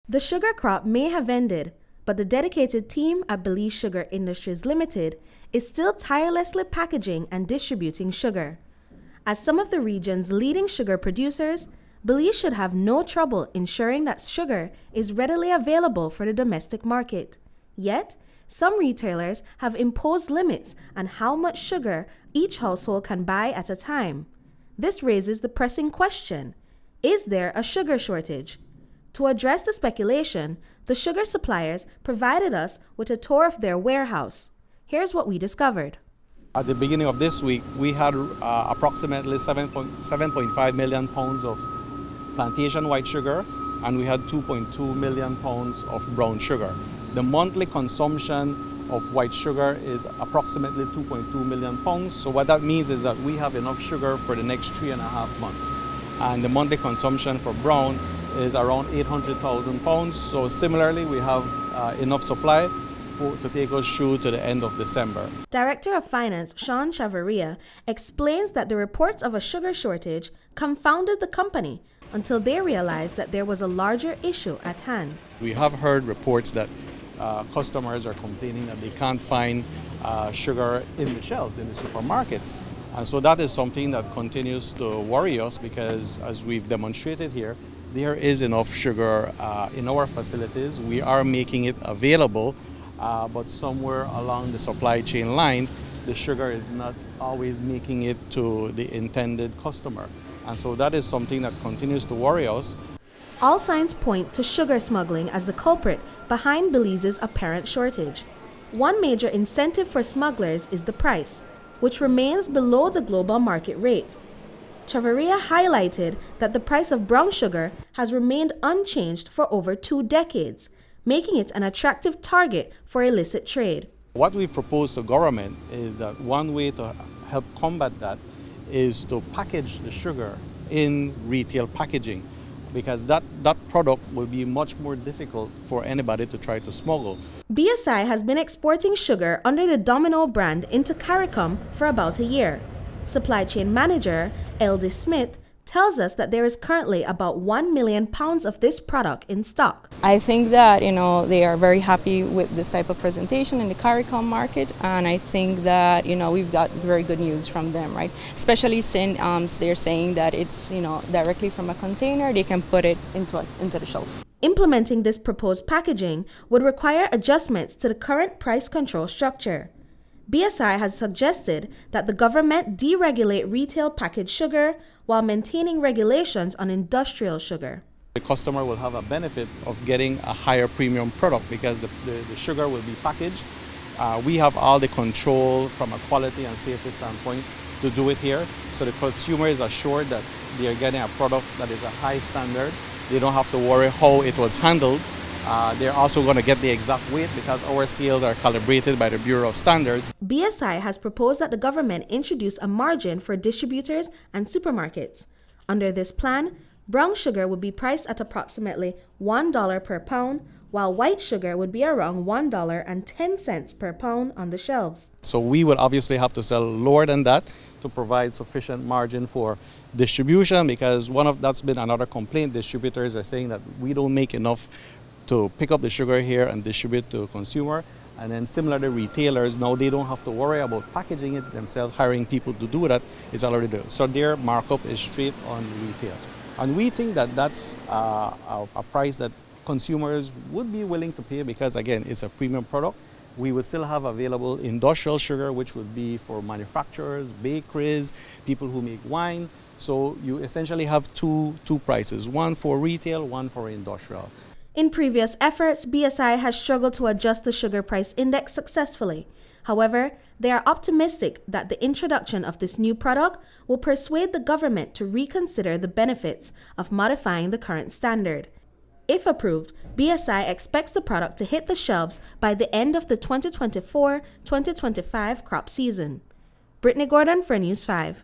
The sugar crop may have ended, but the dedicated team at Belize Sugar Industries Limited is still tirelessly packaging and distributing sugar. As some of the region's leading sugar producers, Belize should have no trouble ensuring that sugar is readily available for the domestic market. Yet, some retailers have imposed limits on how much sugar each household can buy at a time. This raises the pressing question: is there a sugar shortage? To address the speculation, the sugar suppliers provided us with a tour of their warehouse. Here's what we discovered. At the beginning of this week, we had approximately 7.5 million pounds of plantation white sugar, and we had 2.2 million pounds of brown sugar. The monthly consumption of white sugar is approximately 2.2 million pounds. So what that means is that we have enough sugar for the next 3.5 months. And the monthly consumption for brown is around 800,000 pounds. So similarly, we have enough supply to take us through to the end of December. Director of Finance Sean Chavaria explains that the reports of a sugar shortage confounded the company until they realized that there was a larger issue at hand. We have heard reports that customers are complaining that they can't find sugar in the shelves in the supermarkets. And so that is something that continues to worry us, because as we've demonstrated here, there is enough sugar in our facilities. We are making it available, but somewhere along the supply chain line, the sugar is not always making it to the intended customer. And so that is something that continues to worry us. All signs point to sugar smuggling as the culprit behind Belize's apparent shortage. One major incentive for smugglers is the price, which remains below the global market rate. Chavaria highlighted that the price of brown sugar has remained unchanged for over 2 decades, making it an attractive target for illicit trade. What we've proposed to government is that one way to help combat that is to package the sugar in retail packaging, because that product will be much more difficult for anybody to try to smuggle. BSI has been exporting sugar under the Domino brand into CARICOM for about a year. Supply chain manager Eldie Smith tells us that there is currently about 1 million pounds of this product in stock. I think that they are very happy with this type of presentation in the CARICOM market, and I think that we've got very good news from them, right? Especially since they're saying that it's directly from a container, they can put it into the shelf. Implementing this proposed packaging would require adjustments to the current price control structure. BSI has suggested that the government deregulate retail packaged sugar while maintaining regulations on industrial sugar. The customer will have a benefit of getting a higher premium product because the sugar will be packaged. We have all the control from a quality and safety standpoint to do it here, so the consumer is assured that they are getting a product that is a high standard. They don't have to worry how it was handled. They're also going to get the exact weight because our scales are calibrated by the Bureau of Standards. BSI has proposed that the government introduce a margin for distributors and supermarkets. Under this plan, brown sugar would be priced at approximately $1 per pound, while white sugar would be around $1.10 per pound on the shelves. So we will obviously have to sell lower than that to provide sufficient margin for distribution, because that's been another complaint. Distributors are saying that we don't make enough to pick up the sugar here and distribute to consumer. And then similarly, retailers, now they don't have to worry about packaging it themselves, hiring people to do that. It's already there. So their markup is straight on retail. And we think that that's a price that consumers would be willing to pay, because again, it's a premium product. We would still have available industrial sugar, which would be for manufacturers, bakeries, people who make wine. So you essentially have two prices, one for retail, one for industrial. In previous efforts, BSI has struggled to adjust the sugar price index successfully. However, they are optimistic that the introduction of this new product will persuade the government to reconsider the benefits of modifying the current standard. If approved, BSI expects the product to hit the shelves by the end of the 2024-2025 crop season. Britney Gordon for News 5.